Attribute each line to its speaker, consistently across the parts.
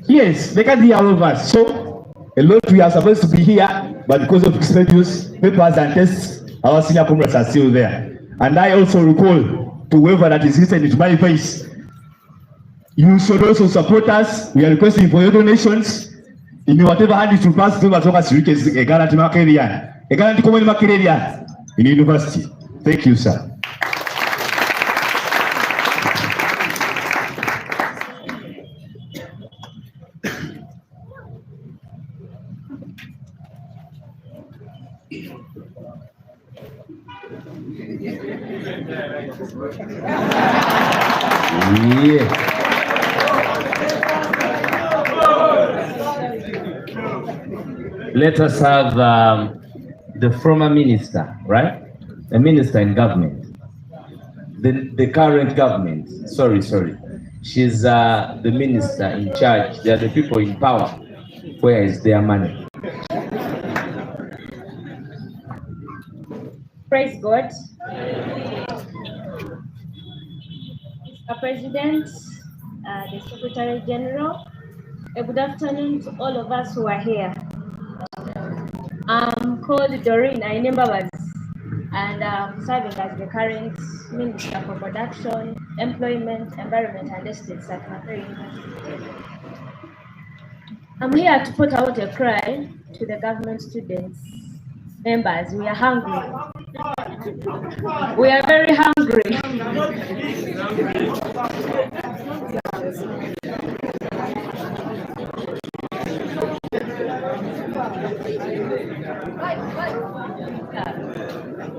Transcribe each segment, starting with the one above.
Speaker 1: Yes, they can't hear all of us. So a lot we are supposed to be here, but because of schedules, papers and tests, our senior comrades are still there. And I also recall to whoever that is listening to my voice, you should also support us. We are requesting for your donations. In whatever hand it will pass, to us reaches a guarantee Makerere, a guarantee common Makerere in university. Thank you, sir. Yeah. Let us have the former minister, right? A minister in government. The current government. Sorry. She's the minister in charge. They are the people in power. Where is their money?
Speaker 2: Praise God. Mr. President, the Secretary General, a good afternoon to all of us who are here. I'm called Doreen Ainembabazi, and I'm serving as the current Minister for Production, Employment, Environment and Estates at Makerere University. I'm here to put out a cry to the government students. Members, we are hungry. We are very hungry.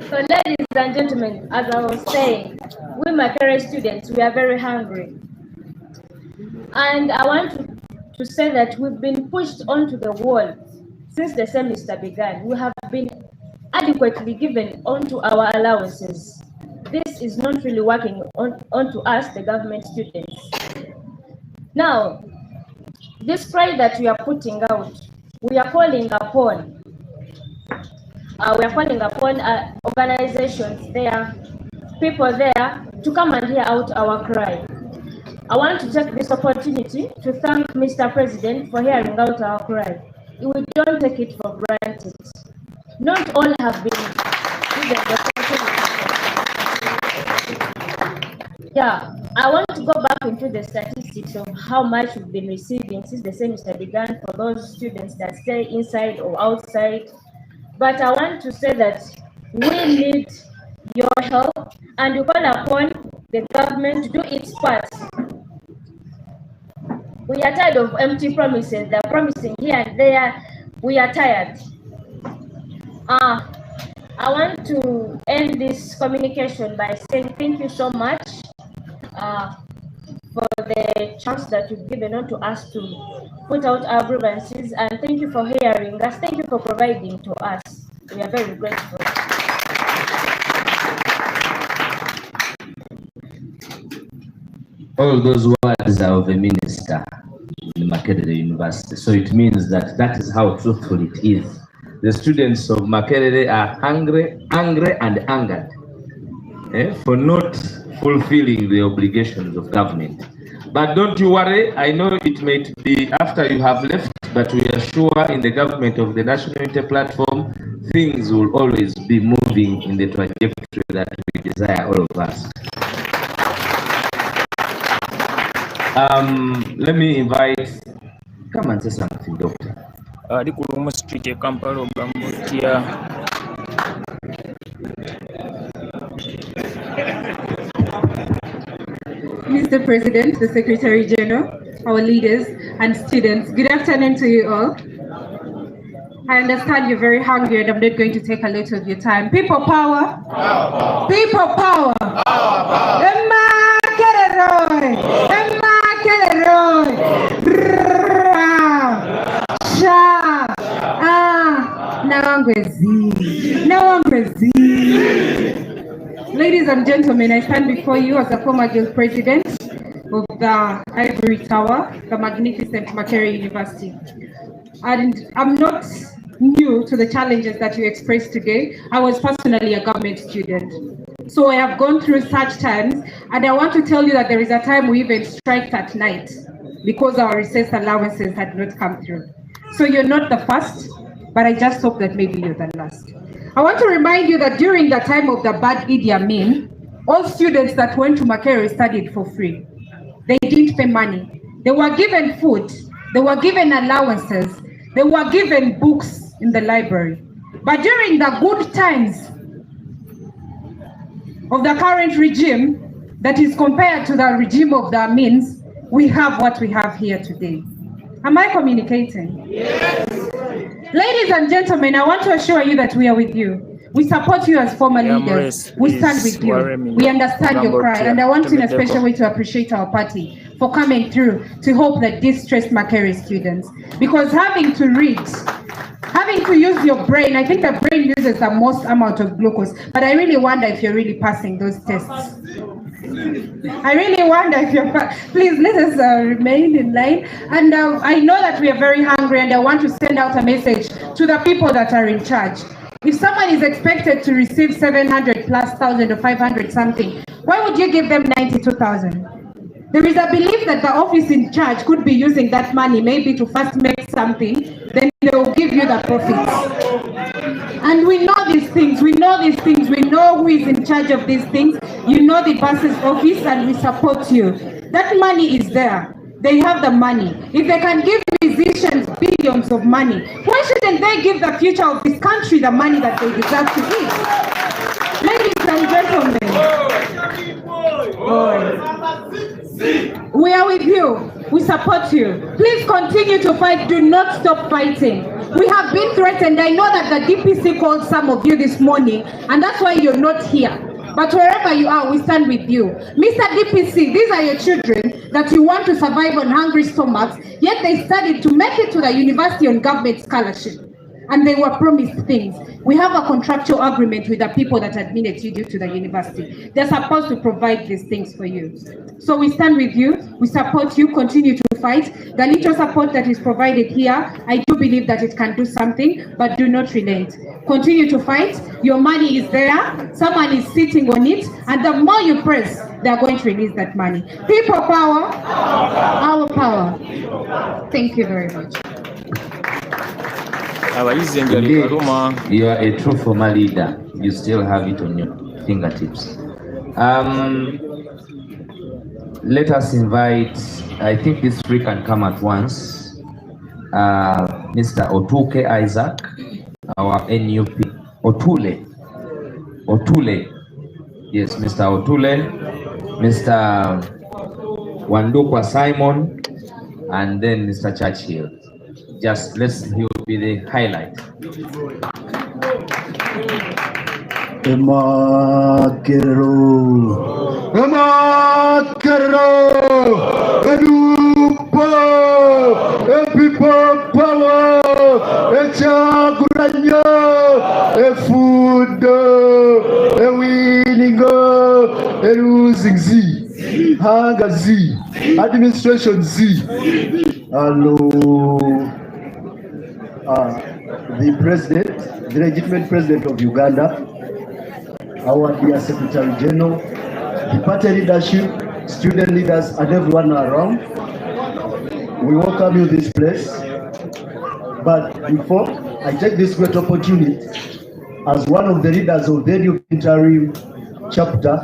Speaker 2: So ladies and gentlemen, as I was saying, we Makerere students, we are very hungry. And I want to say that we've been pushed onto the wall since the semester began. We have been adequately given onto our allowances. This is not really working onto us, the government students. Now, this cry that we are putting out, we are calling upon organizations there, people there, to come and hear out our cry. I want to take this opportunity to thank Mr. President for hearing out our cry. We don't take it for granted. Not all have been given the opportunity. Yeah, I want to go back into the statistics of how much we've been receiving since the semester began for those students that stay inside or outside. But I want to say that we need your help, and we call upon the government to do its part. We are tired of empty promises. They're promising here and there. We are tired. I want to end this communication by saying thank you so much for the chance that you've given on to us to put out our grievances, and thank you for hearing us. Thank you for providing to us. We are very grateful.
Speaker 1: All those words are of a minister in Makerere University. So it means that that is how truthful it is. The students of Makerere are angry and angered for not fulfilling the obligations of government. But don't you worry, I know it may be after you have left, but we are sure in the government of the National Unity Platform, things will always be moving in the trajectory that we desire, all of us. Let me invite, come and say something, Doctor.
Speaker 3: Mr. President, the Secretary General, our leaders and students, good afternoon to you all. I understand you're very hungry and I'm not going to take a lot of your time. People power! Power. People power! Power. Ladies and gentlemen, I stand before you as a former guild president of the Ivory Tower, the magnificent Makerere University. And I'm not new to the challenges that you expressed today. I was personally a government student. So I have gone through such times, and I want to tell you that there is a time we even striked at night because our recess allowances had not come through. So you're not the first, but I just hope that maybe you're the last. I want to remind you that during the time of the bad Idi Amin, all students that went to Makerere studied for free. They didn't pay money. They were given food. They were given allowances. They were given books in the library. But during the good times of the current regime that is compared to the regime of the Amins, we have what we have here today. Am I communicating? Yes. Ladies and gentlemen, I want to assure you that we are with you. We support you as former leaders. We stand with you. We understand your cry. And I want in a special way to appreciate our party for coming through to help the distressed Makerere students. Because having to read, having to use your brain, I think the brain uses the most amount of glucose, but I really wonder if you're really passing those tests. I really wonder if you're, please let us remain in line. And I know that we are very hungry, and I want to send out a message to the people that are in charge. If someone is expected to receive 700 plus thousand or 500 something, why would you give them 92,000? There is a belief that the office in charge could be using that money maybe to first make something, then they will give you the profits. And we know these things, we know these things, we know who is in charge of these things. You know the boss's office, and we support you. That money is there. They have the money. If they can give musicians billions of money, why shouldn't they give the future of this country the money that they deserve to eat? Ladies and gentlemen, we are with you. We support you. Please continue to fight. Do not stop fighting. We have been threatened. I know that the DPC called some of you this morning, and that's why you're not here. But wherever you are, we stand with you. Mr. DPC, these are your children that you want to survive on hungry stomachs, yet they studied to make it to the university on government scholarship. And they were promised things. We have a contractual agreement with the people that admitted you to the university. They're supposed to provide these things for you. So we stand with you, we support you, continue to fight. The little support that is provided here, I do believe that it can do something, but do not relent. Continue to fight. Your money is there, someone is sitting on it, and the more you press, they are going to release that money. People power, our power. Thank you very much.
Speaker 1: Indeed, you are a true former leader. You still have it on your fingertips. Let us invite, I think these three can come at once. Mr. Otuke Isaac, our NUP. Otule. Yes, Mr. Otule. Mr. Wandukwa Simon, and then Mr. Churchill. Just he will be the highlight.
Speaker 4: Makerere, people power, chaguranya, food, winning, losing Z, hunger Z, administration Z. Hello. The president, the legitimate president of Uganda, our dear Secretary General, the party leadership, student leaders, and everyone around, we welcome you this place. But before I take this great opportunity, as one of the leaders of the new interim chapter,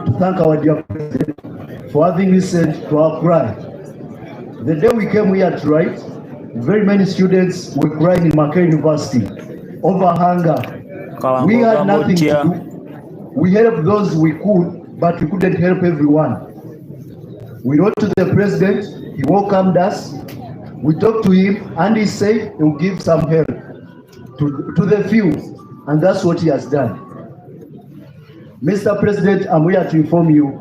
Speaker 4: to thank our dear president for having listened to our cry. The day we came here to write, very many students were crying in Makerere University over hunger. We had nothing to do. We helped those we could, but we couldn't help everyone. We wrote to the president, he welcomed us. We talked to him, and he said he will give some help to the few, and that's what he has done. Mr. President, I'm here to inform you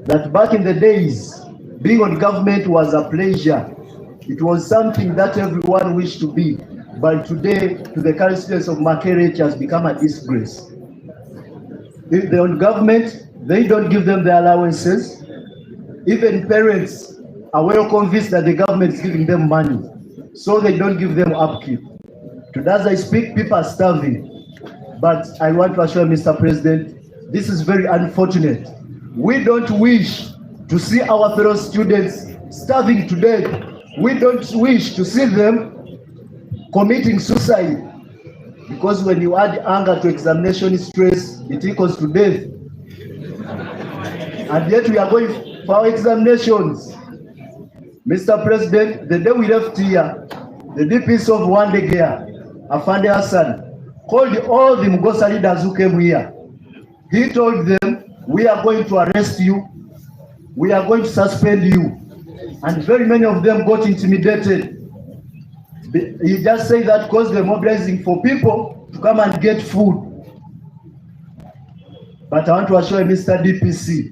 Speaker 4: that back in the days, being on government was a pleasure. It was something that everyone wished to be. But today, to the current students of Makerere, it has become a disgrace. If they're on government, they don't give them their allowances. Even parents are well convinced that the government is giving them money, so they don't give them upkeep. Today, as I speak, people are starving. But I want to assure Mr. President, This is very unfortunate. We don't wish to see our fellow students starving to death. We don't wish to see them committing suicide, because when you add anger to examination stress, it equals to death. And yet we are going for our examinations. Mr. President, the day we left here, the DPS of Wandegea, Afande Hassan, called all the Mugosa leaders who came here. He told them, we are going to arrest you, we are going to suspend you. And very many of them got intimidated. He just said that because they're mobilizing for people to come and get food. But I want to assure you, Mr. DPC,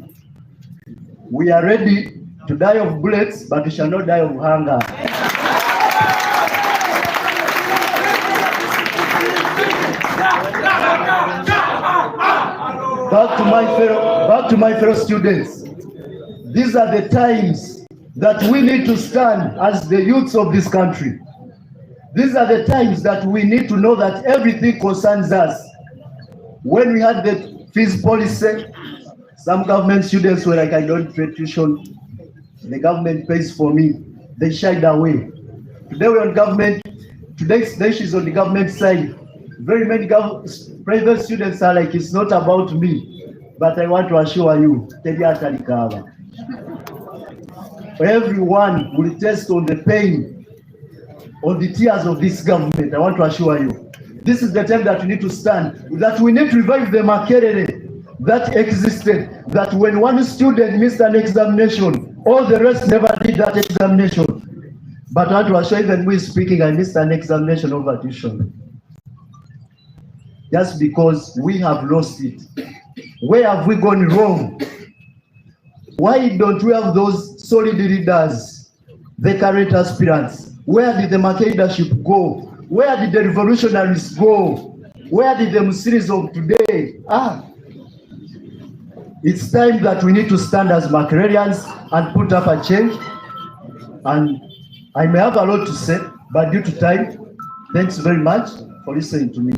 Speaker 4: we are ready to die of bullets, but we shall not die of hunger. Back to my fellow students. These are the times that we need to stand as the youths of this country. These are the times that we need to know that everything concerns us. When we had the fees policy, some government students were like, I don't pay tuition, the government pays for me. They shied away. Today we're on government, today she's on the government side. Very many private students are like, it's not about me. But I want to assure you, everyone will test on the pain, on the tears of this government. I want to assure you. This is the time that we need to stand, that we need to revive the Makerere that existed, that when one student missed an examination, all the rest never did that examination. But I want to assure you, even we speaking, I missed an examination over tuition. Just because we have lost it. Where have we gone wrong? Why don't we have those solid leaders, the current aspirants? Where did the Makerere leadership go? Where did the revolutionaries go? Where did the Musiris of today? It's time that we need to stand as Makererians and put up a change. And I may have a lot to say, but due to time, thanks very much for listening to me.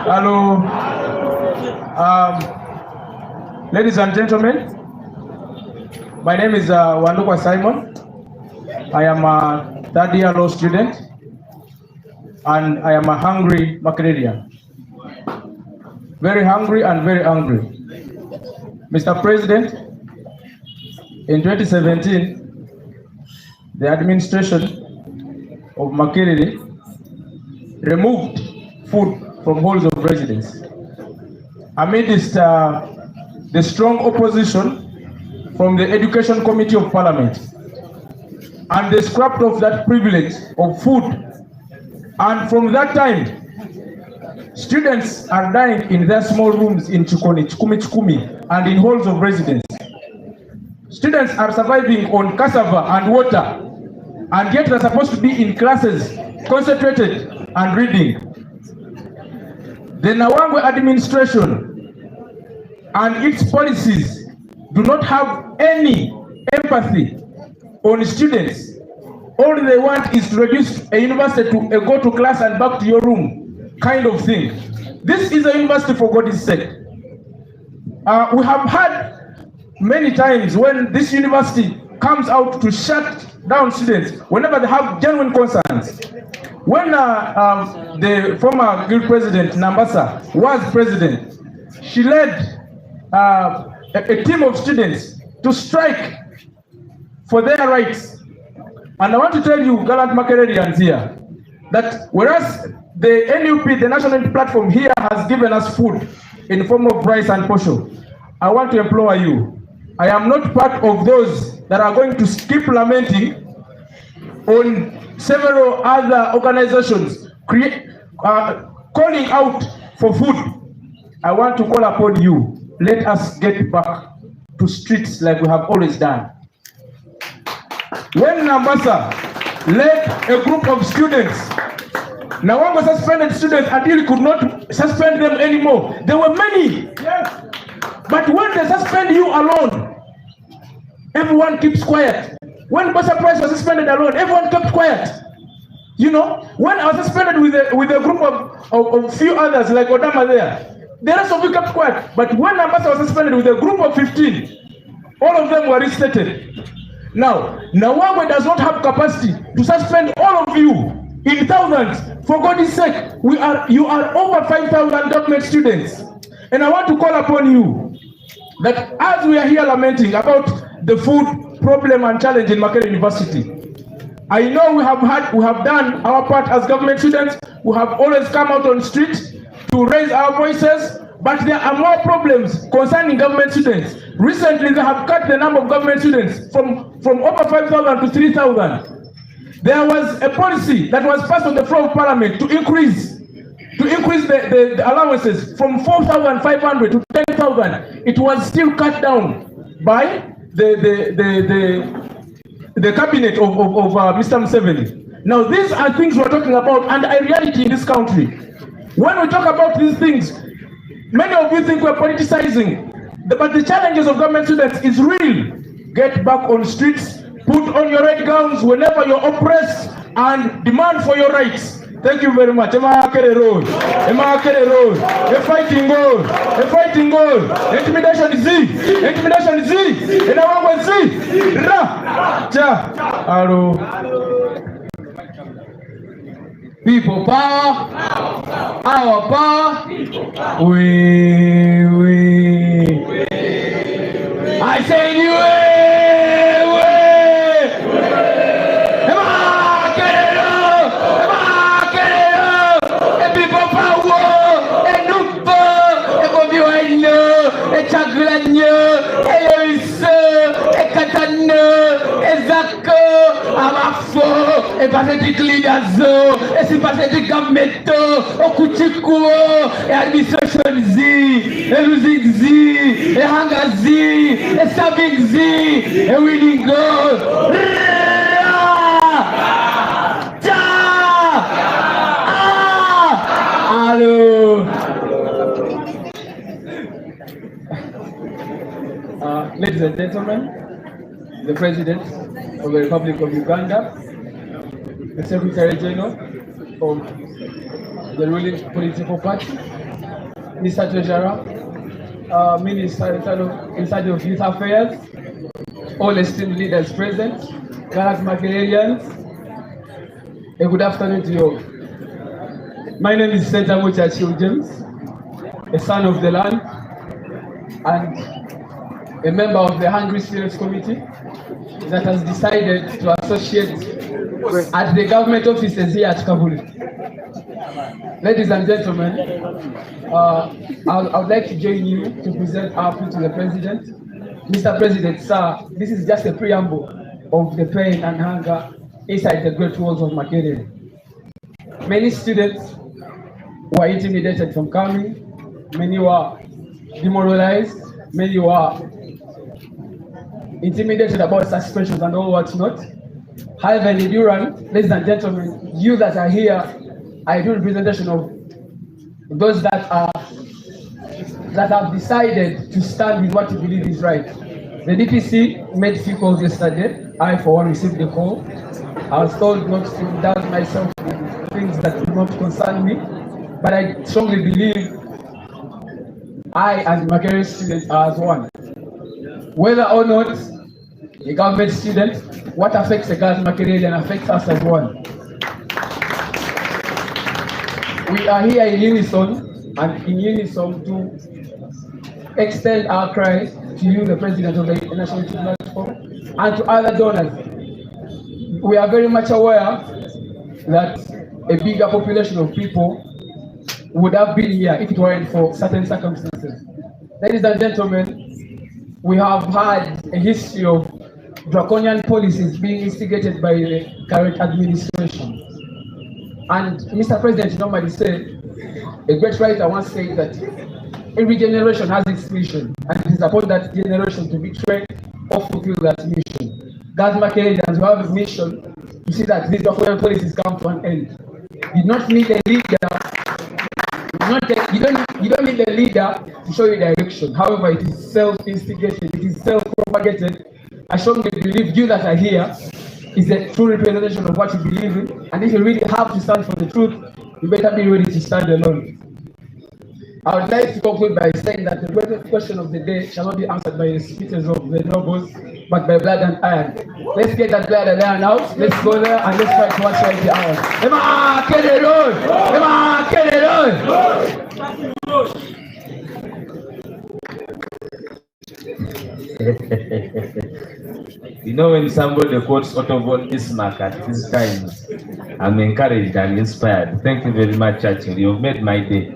Speaker 5: Hello, ladies and gentlemen, my name is Wandukwa Simon. I am a third-year law student, and I am a hungry Makererian. Very hungry and very angry. Mr. President, in 2017, the administration of Makerere removed food from halls of residence amidst the strong opposition from the Education Committee of Parliament, and they scrapped off that privilege of food. And from that time, students are dying in their small rooms in Chukumi, and in halls of residence. Students are surviving on cassava and water, and yet they're supposed to be in classes, concentrated and reading. The Nawangwe administration and its policies do not have any empathy on students. All they want is to reduce a university to a go to class and back to your room kind of thing. This is a university for God's sake. We have had many times when this university comes out to shut down students whenever they have genuine concerns. When the former guild president, Nambasa, was president, she led a team of students to strike for their rights. And I want to tell you, gallant Makererians here, that whereas the NUP, the National Unity Platform here, has given us food in the form of rice and posho, I want to implore you, I am not part of those that are going to keep lamenting on several other organizations calling out for food. I want to call upon you, let us get back to streets like we have always done. When Nambasa led a group of students, Nawanga suspended students until he could not suspend them anymore. There were many. Yes. But when they suspend you alone, everyone keeps quiet. When Bosa Price was suspended alone, everyone kept quiet. You know, when I was suspended with a group of few others like Odama there, the rest of you kept quiet. But when Nambasa was suspended with a group of 15, all of them were restated. Now, Nawangwe does not have capacity to suspend all of you in thousands. For God's sake, you are over 5,000 document students. And I want to call upon you that as we are here lamenting about the food problem and challenge in Makerere University, I know we have done our part as government students. We have always come out on street to raise our voices, but there are more problems concerning government students. Recently, they have cut the number of government students from over 5,000 to 3,000. There was a policy that was passed on the floor of Parliament to increase the allowances from 4,500 to 10,000. It was still cut down by the cabinet of Mr. Museveni. Now, these are things we're talking about and a reality in this country. When we talk about these things, many of you think we're politicizing, but the challenges of government students is real. Get back on streets, put on your red gowns whenever you're oppressed, and demand for your rights. Thank you very much. Makerere road. Makerere road. A fighting goal. A fighting goal. Intimidation is Z. Intimidation is Z. And I want to see. Ra. Cha. Hello. People power. Our power. We. I say you. E pathetic leaders, e si pathetic government, o kuchikuo, e administration Z, e losing Z, e hunger Z, e serving Z, e winning goal. Hello. Ladies and gentlemen, the President of the Republic of Uganda, the Secretary General of the ruling political party, Mr. Treasurer, Minister in charge of Youth Affairs, all esteemed leaders present, Galas Makererians, a good afternoon to you all. My name is Senator Muchachi James, a son of the land and a member of the Hungry Students Committee that has decided to associate at the government offices here at Kabul. Ladies and gentlemen, I would like to join you to present our plea to the President. Mr. President, sir, this is just a preamble of the pain and hunger inside the great walls of Makerere. Many students were intimidated from coming, many were demoralized, many were intimidated about suspensions and all what's not. However, in Duran, ladies and gentlemen, you that are here, I do representation of those that have decided to stand with what you believe is right. The DPC made few calls yesterday. I, for one, received the call. I was told not to indulge myself in things that do not concern me, but I strongly believe I and Makerere students are as one. Whether or not a government student, what affects the girls Makerere and affects us as one. We are here in unison and in unison to extend our cry to you, the President of the National Youth Platform, and to other donors. We are very much aware that a bigger population of people would have been here if it weren't for certain circumstances. Ladies and gentlemen, we have had a history of draconian policies being instigated by the current administration. And Mr. President normally said, a great writer once said that every generation has its mission, and it is upon that generation to be trained or fulfill that mission. God's Makerere who have a mission to see that these foreign policies come to an end. You don't need a leader. You don't need a leader to show you direction. However, it is self-instigated, it is self-propagated. I strongly believe you that are here is a true representation of what you believe in. And if you really have to stand for the truth, you better be ready to stand alone. I would like to conclude by saying that the greatest question of the day shall not be answered by the speeches of the nobles, but by blood and iron. Let's get that blood and iron out. Let's go there and let's fight for what's right the iron.
Speaker 1: You know, when somebody quotes Otto von Bismarck at these times, I'm encouraged and inspired. Thank you very much, Churchill. You've made my day.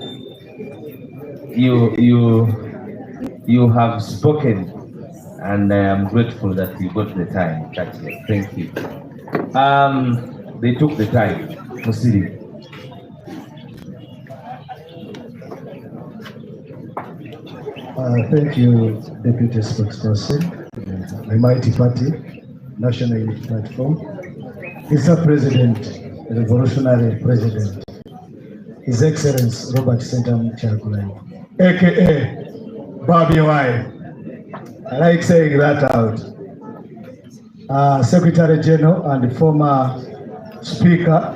Speaker 1: You have spoken, and I am grateful that you got the time, Churchill. Thank you. They took the time for sitting.
Speaker 4: Thank you, Deputy Spokesperson, the Mighty Party, National Unity Platform, Mr. President, Revolutionary President, His Excellency Robert Sentam Chakulai, aka Bobi Wine. I like saying that out. Secretary General and former Speaker,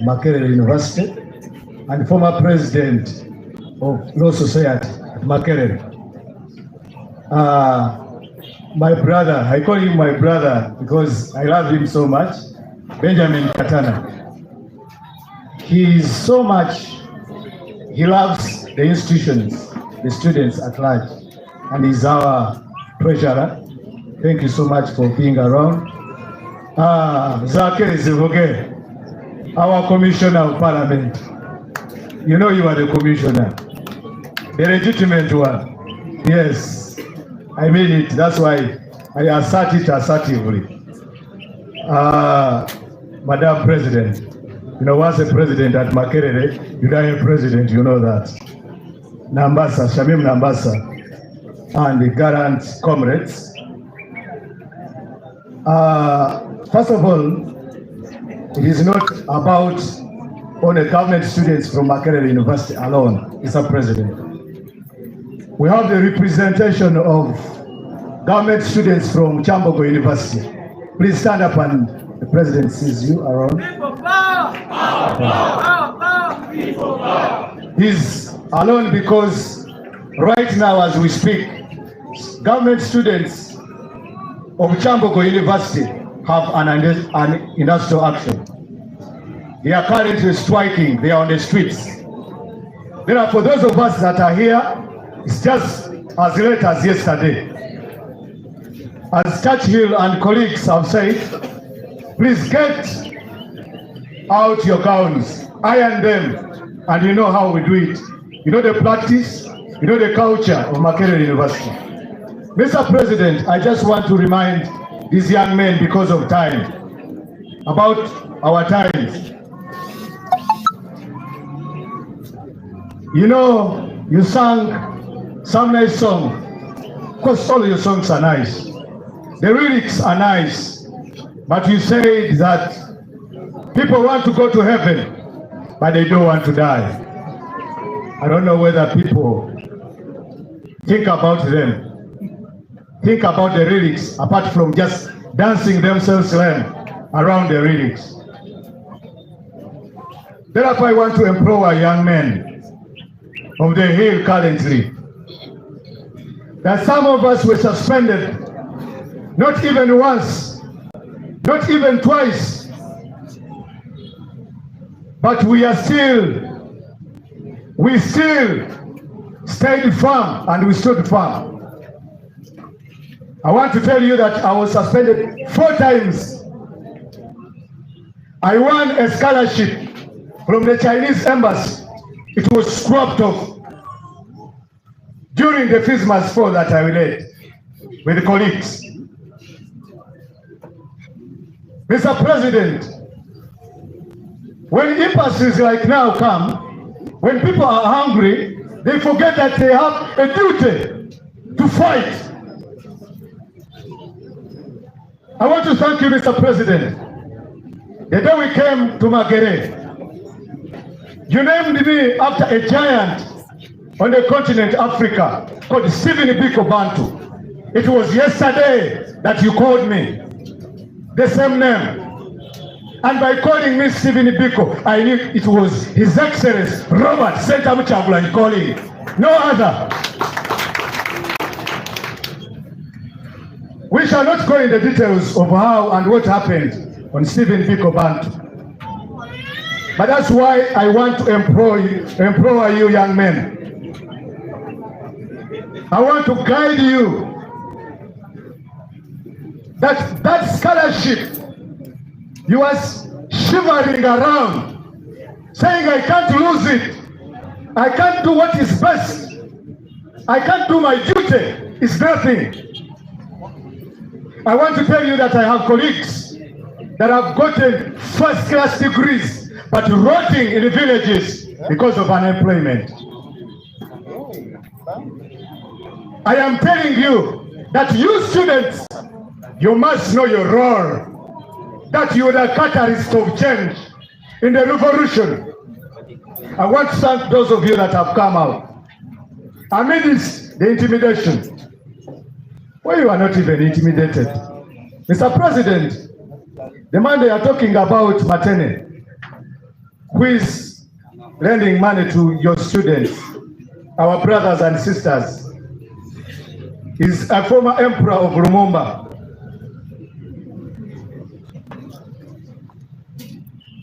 Speaker 4: Makerere University, and former President of Law Society at Makerere. My brother, I call him my brother because I love him so much, Benjamin Katana. He is so much, he loves the institutions, the students at large, and he's our treasurer. Thank you so much for being around. Zake Zivoge, our Commissioner of Parliament. You know you are the Commissioner, the legitimate one. Yes. I mean it. That's why I assert it assertively. Madam President, you know, once a president at Makerere, you die a president, you know that. Nambasa, Shamim Nambasa, and the gallant comrades. First of all, it is not about only government students from Makerere University alone, Mr. President. We have the representation of government students from Chambogo University. Please stand up and the president sees you around. He's alone because right now as we speak, government students of Chambogo University have an industrial action. They are currently striking, they are on the streets. Therefore, those of us that are here, it's just as late as yesterday. As Churchill and colleagues have said, please get out your gowns, iron them, and you know how we do it. You know the practice, you know the culture of Makerere University. Mr. President, I just want to remind these young men, because of time, about our times. You know, you sang some nice song. Of course, all your songs are nice. The lyrics are nice, but you say that people want to go to heaven, but they don't want to die. I don't know whether people think about them, think about the lyrics, apart from just dancing themselves around the lyrics. Therefore, I want to empower young men of the Hill currently, that some of us were suspended, not even once, not even twice, but we still stayed firm and we stood firm. I want to tell you that I was suspended 4 times. I won a scholarship from the Chinese embassy. It was scrapped off during the Christmas fall that I led with colleagues. Mr. President, when impasses like now come, when people are hungry,
Speaker 6: they forget that they have a duty to fight. I want to thank you, Mr. President. The day we came to Makerere, you named me after a giant on the continent Africa called Stephen Biko Bantu. It was yesterday that you called me the same name. And by calling me Stephen Biko, I knew it was His Excellency Robert Sentamu Kyagulanyi calling, no other. We shall not go in the details of how and what happened on Stephen Biko Bantu. But that's why I want to empower you young men. I want to guide you that scholarship you was shivering around, saying I can't lose it. I can't do what is best. I can't do my duty. It's nothing. I want to tell you that I have colleagues that have gotten first-class degrees, but rotting in the villages because of unemployment. I am telling you that you students, you must know your role, that you are the catalyst of change in the revolution. I want to thank those of you that have come out. Amidst the intimidation, well, you are not even intimidated. Mr. President, the man they are talking about, Makerere, who is lending money to your students, our brothers and sisters, is a former emperor of Lumumba.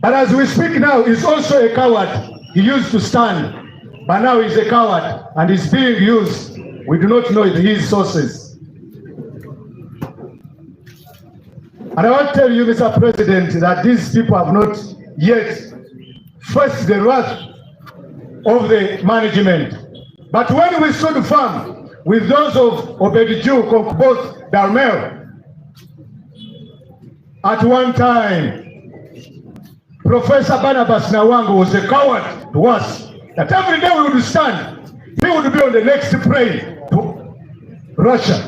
Speaker 6: But as we speak now, he's also a coward. He used to stand, but now he's a coward and he's being used. We do not know his sources. And I want to tell you, Mr. President, that these people have not yet faced the wrath of the management. But when we stood firm with those of Obediju, both Darmel, at one time, Professor Barnabas Nawango was a coward to us, that every day we would stand, he would be on the next plane to Russia.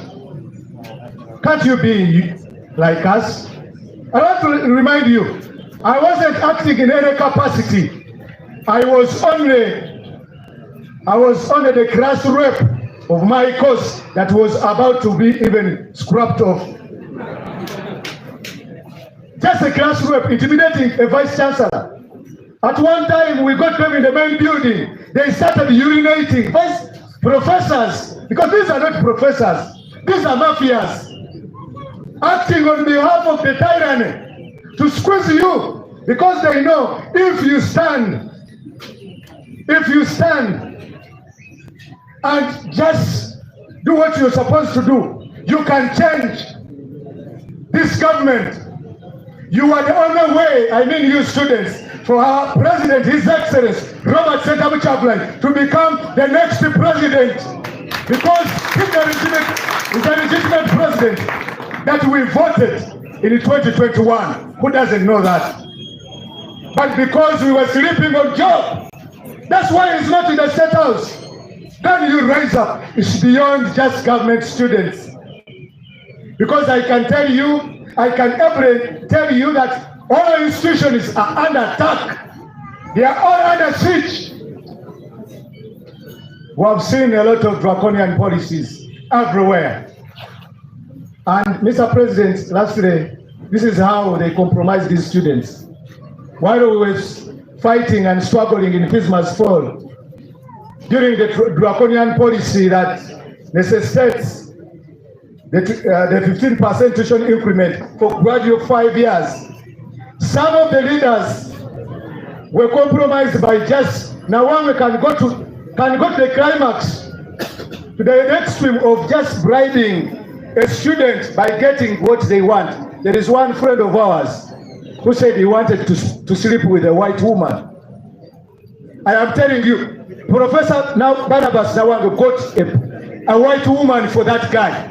Speaker 6: Can't you be like us? I want to remind you, I wasn't acting in any capacity. I was only the class rep of my course that was about to be even scrapped off. Just a class rep intimidating a vice chancellor. At one time, we got them in the main building. They started urinating. Vice professors, because these are not professors, these are mafias, acting on behalf of the tyranny to squeeze you, because they know if you stand and just do what you're supposed to do, you can change this government. You are the only way, I mean you students, for our president, His Excellency Robert Sentamu Kyagulanyi, to become the next president. Because he's a legitimate president that we voted in 2021. Who doesn't know that? But because we were sleeping on job, that's why he's not in the State House. Then you rise up. It's beyond just government students. Because I can tell you that all institutions are under attack. They are all under siege. We have seen a lot of draconian policies everywhere. And Mr. President, lastly, this is how they compromise these students. While we were fighting and struggling in Christmas fall, during the draconian policy that necessitates the 15% tuition increment for graduate 5 years, some of the leaders were compromised by just, now one can go to the climax, to the extreme of just bribing a student by getting what they want. There is one friend of ours who said he wanted to sleep with a white woman. I am telling you, Professor Barnabas Nawango got a white woman for that guy.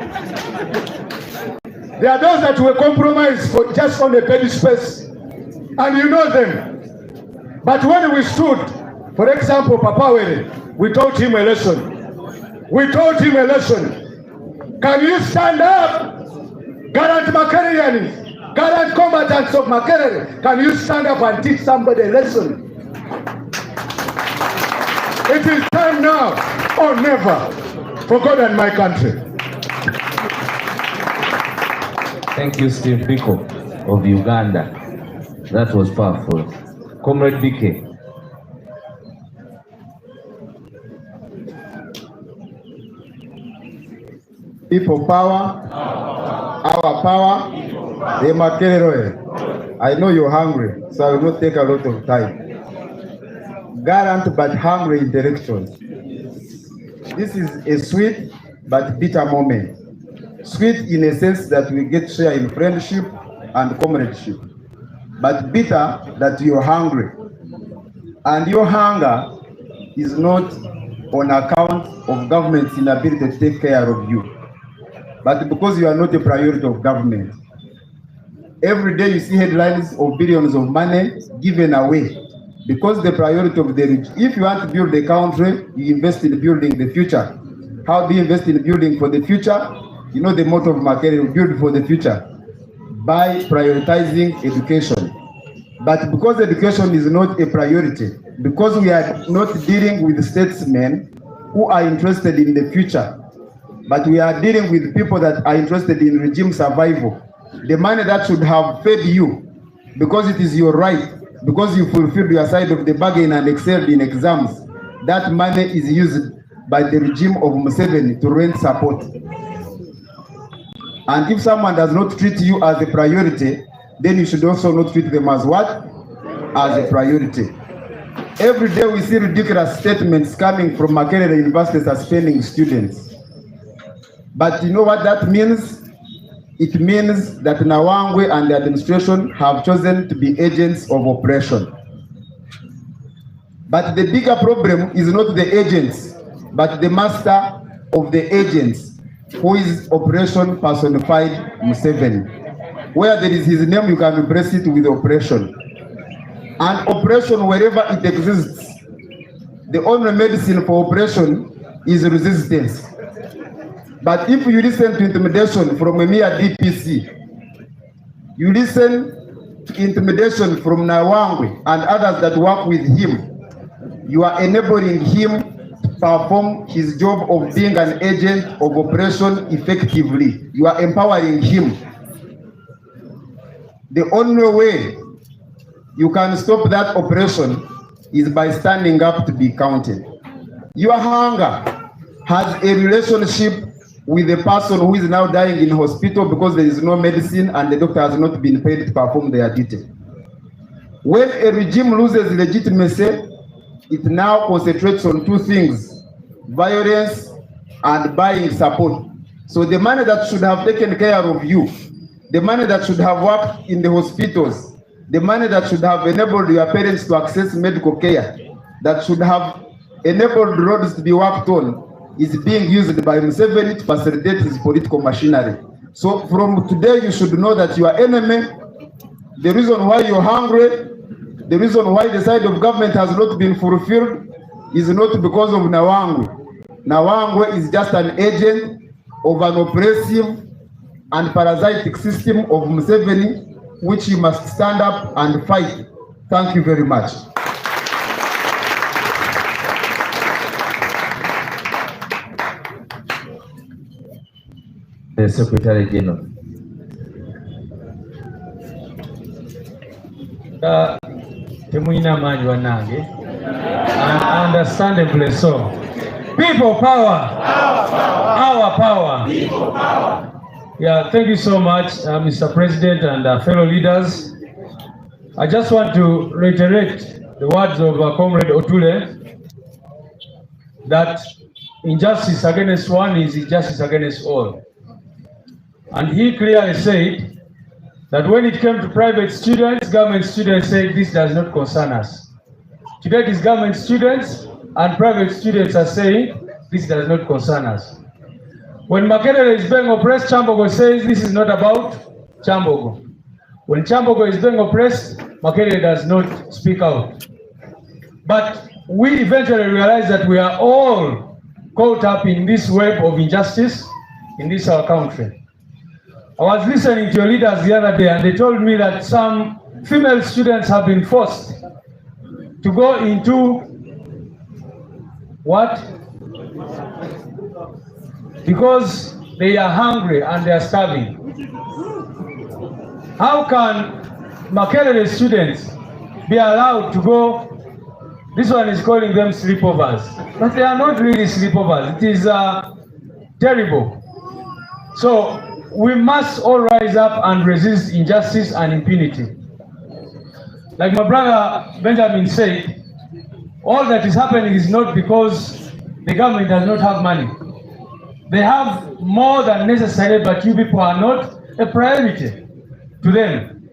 Speaker 6: There are those that were compromised for just on the petty space, and you know them. But when we stood For example, Papa Were, we taught him a lesson. We taught him a lesson. Can you stand up? Gallant Makereans, gallant combatants of Makerere, can you stand up and teach somebody a lesson? It is time now or never for God and my country.
Speaker 1: Thank you, Steve Biko of Uganda. That was powerful. Comrade BK.
Speaker 7: People power, our power, the Makerere. I know you're hungry, so I will not take a lot of time. Gallant but hungry intellectuals. This is a sweet but bitter moment. Sweet in a sense that we get share in friendship and comradeship, but bitter that you're hungry. And your hunger is not on account of government's inability to take care of you, but because you are not a priority of government. Every day you see headlines of billions of money given away because the priority of the rich. If you want to build a country, you invest in building the future. How do you invest in building for the future? You know the motto of Makerere, build for the future, by prioritizing education. But because education is not a priority, because we are not dealing with statesmen who are interested in the future, but we are dealing with people that are interested in regime survival, the money that should have fed you, because it is your right, because you fulfilled your side of the bargain and excelled in exams, that money is used by the regime of Museveni to rent support. And if someone does not treat you as a priority, then you should also not treat them as what? As a priority. Every day we see ridiculous statements coming from Makerere University suspending students. But you know what that means? It means that Nawangwe and the administration have chosen to be agents of oppression. But the bigger problem is not the agents, but the master of the agents, who is oppression personified, Museveni. Where there is his name, you can replace it with oppression. And oppression, wherever it exists, the only medicine for oppression is resistance. But if you listen to intimidation from a mere DPC, you listen to intimidation from Nawangwe and others that work with him, you are enabling him to perform his job of being an agent of oppression effectively. You are empowering him. The only way you can stop that oppression is by standing up to be counted. Your hunger has a relationship with the person who is now dying in hospital because there is no medicine and the doctor has not been paid to perform their duty. When a regime loses legitimacy, it now concentrates on two things: violence and buying support. So the money that should have taken care of you, the money that should have worked in the hospitals, the money that should have enabled your parents to access medical care, that should have enabled roads to be worked on, is being used by Museveni to facilitate his political machinery. So from today, you should know that your enemy, the reason why you're hungry, the reason why the side of government has not been fulfilled is not because of Nawangwe. Nawangwe is just an agent of an oppressive and parasitic system of Museveni, which you must stand up and fight. Thank you very much.
Speaker 1: The Secretary General.
Speaker 5: Temuyina manyi wanange, and understandably so. People power, our power. People power. Yeah, thank you so much, Mr. President and fellow leaders. I just want to reiterate the words of Comrade Otule, that injustice against one is injustice against all. And he clearly said that when it came to private students, government students said this does not concern us. Today it is government students and private students are saying this does not concern us. When Makerere is being oppressed, Chambogo says this is not about Chambogo. When Chambogo is being oppressed, Makerere does not speak out. But we eventually realized that we are all caught up in this web of injustice in this our country. I was listening to your leaders the other day, and they told me that some female students have been forced to go into what? Because they are hungry and they are starving. How can Makerere students be allowed to go? This one is calling them sleepovers, but they are not really sleepovers. It is terrible. So we must all rise up and resist injustice and impunity. Like my brother Benjamin said, all that is happening is not because the government does not have money. They have more than necessary, but you people are not a priority to them.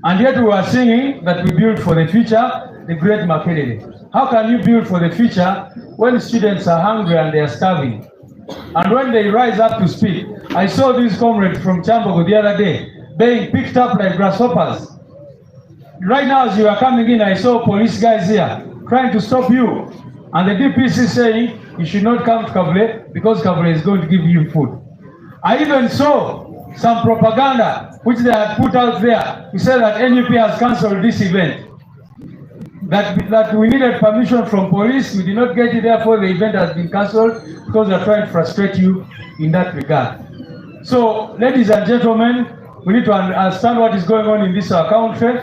Speaker 5: And yet we are singing that we build for the future, the great Makerere. How can you build for the future when students are hungry and they are starving? And when they rise up to speak, I saw these comrades from Chambogo the other day being picked up like grasshoppers. Right now, as you are coming in, I saw police guys here trying to stop you. And the DPC saying you should not come to Kabule because Kabule is going to give you food. I even saw some propaganda which they had put out there to say that NUP has cancelled this event. That we needed permission from police, we did not get it, therefore the event has been cancelled because they are trying to frustrate you in that regard. So, ladies and gentlemen, we need to understand what is going on in this country.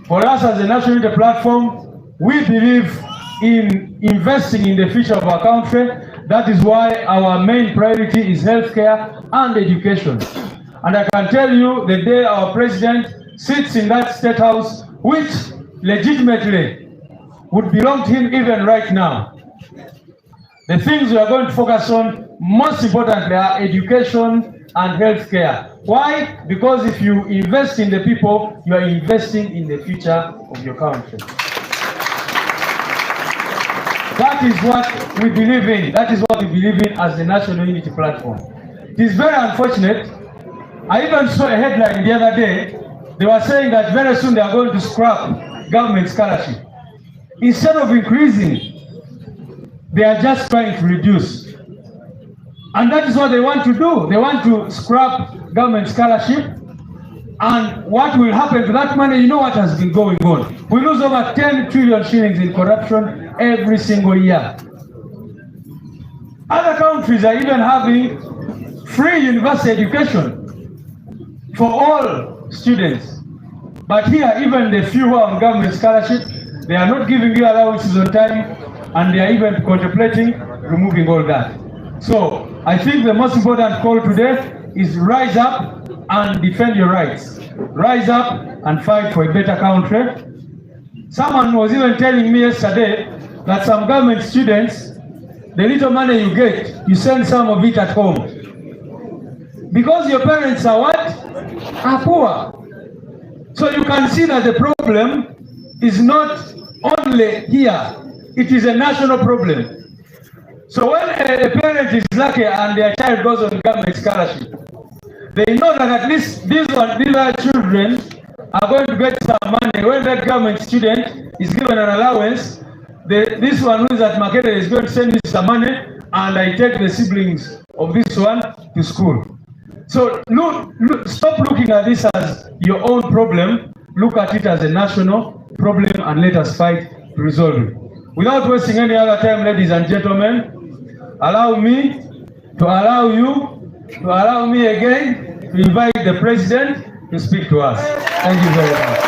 Speaker 5: For us as a National Unity Platform, we believe in investing in the future of our country. That is why our main priority is healthcare and education. And I can tell you, the day our president sits in that state house, which legitimately would belong to him even right now, the things we are going to focus on, most importantly, are education and healthcare. Why? Because if you invest in the people, you are investing in the future of your country. That is what we believe in. That is what we believe in as the National Unity Platform. It is very unfortunate. I even saw a headline the other day. They were saying that very soon they are going to scrap government scholarship. Instead of increasing, they are just trying to reduce. And that is what they want to do. They want to scrap government scholarship. And what will happen to that money? You know what has been going on. We lose over 10 trillion shillings in corruption every single year. Other countries are even having free university education for all students. But here, even the few who are on government scholarship, they are not giving you allowances on time, and they are even contemplating removing all that. So I think the most important call today is rise up and defend your rights. Rise up and fight for a better country. Someone was even telling me yesterday that some government students, the little money you get, you send some of it at home. Because your parents are what? Are poor. So you can see that the problem is not only here, it is a national problem. So when a parent is lucky and their child goes on government scholarship, they know that at least these children are going to get some money. When that government student is given an allowance, this one who is at Makerere is going to send me some money, and I take the siblings of this one to school. So stop looking at this as your own problem. Look at it as a national problem, and let us fight to resolve it. Without wasting any other time, ladies and gentlemen, allow me to allow me again to invite the president to speak to us. Thank you very much.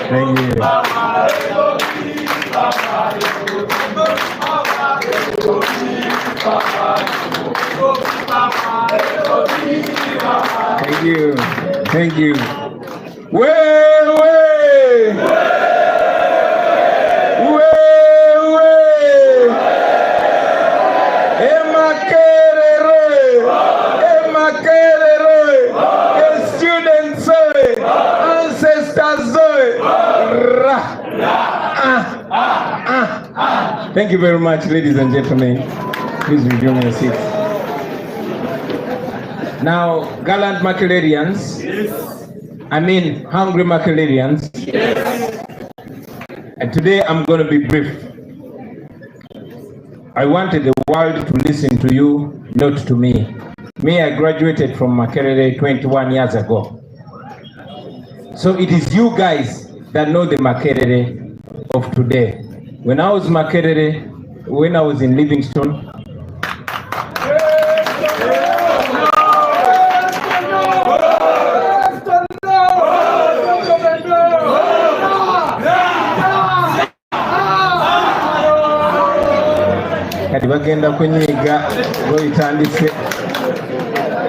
Speaker 7: Thank you. Thank you. Thank you. Thank you very much, ladies and gentlemen. Please resume your seats.
Speaker 5: Now, gallant Makererians, I mean hungry Makererians, and today I'm going to be brief. I wanted the world to listen to you, not to me. Me, I graduated from Makerere 21 years ago. So it is you guys that know the Makerere of today. When I was Makerere, when I was in Livingstone,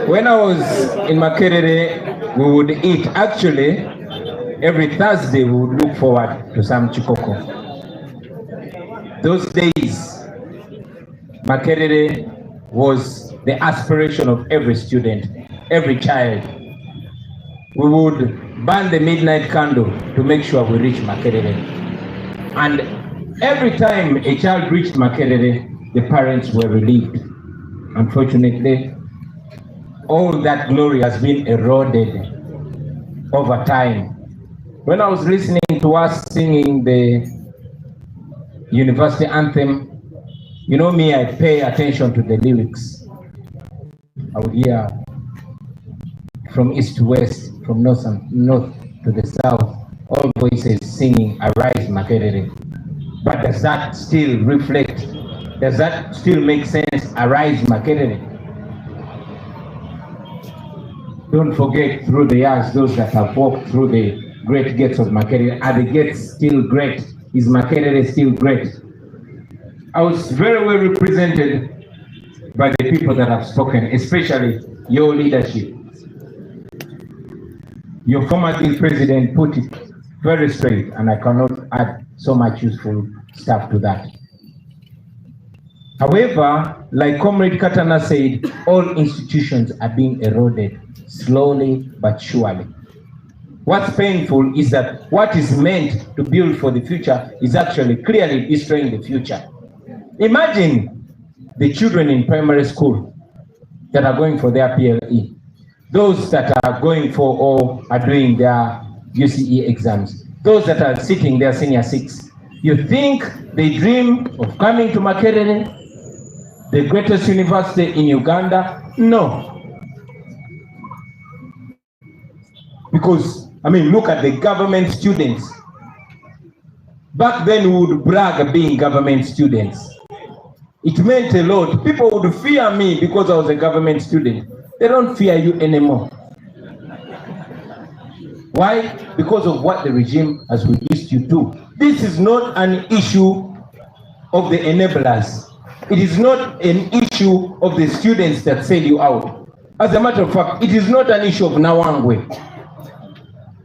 Speaker 5: when I was in Makerere, we would eat. Actually, every Thursday we would look forward to some chikoko. Those days, Makerere was the aspiration of every student, every child. We would burn the midnight candle to make sure we reach Makerere. And every time a child reached Makerere, the parents were relieved. Unfortunately, all that glory has been eroded over time. When I was listening to us singing the university anthem, you know me, I pay attention to the lyrics. I would hear from east to west, from north to the south, all voices singing, "Arise, Makerere." But does that still reflect? Does that still make sense? Arise, Makerere. Don't forget, through the years, those that have walked through the great gates of Makerere, are the gates still great? Is Makerere still great? I was very well represented by the people that have spoken, especially your leadership. Your former president put it very straight, and I cannot add so much useful stuff to that. However, like Comrade Katana said, all institutions are being eroded slowly but surely. What's painful is that what is meant to build for the future is actually clearly destroying the future. Imagine the children in primary school that are going for their PLE, those that are going for or are doing their UCE exams, those that are sitting their senior six. You think they dream of coming to Makerere, the greatest university in Uganda? No. Because, I mean, look at the government students. Back then we would brag being government students. It meant a lot. People would fear me because I was a government student. They don't fear you anymore. Why? Because of what the regime has reduced you to. This is not an issue of the enablers. It is not an issue of the students that sell you out. As a matter of fact, it is not an issue of Nawangwe.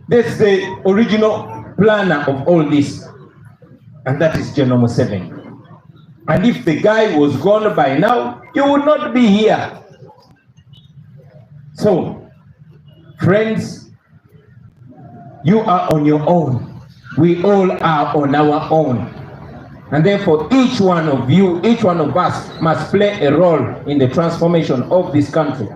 Speaker 5: That's the original planner of all this, and that is General Museveni. And if the guy was gone by now, you would not be here. So, friends, you are on your own. We all are on our own. And therefore, each one of you, each one of us must play a role in the transformation of this country.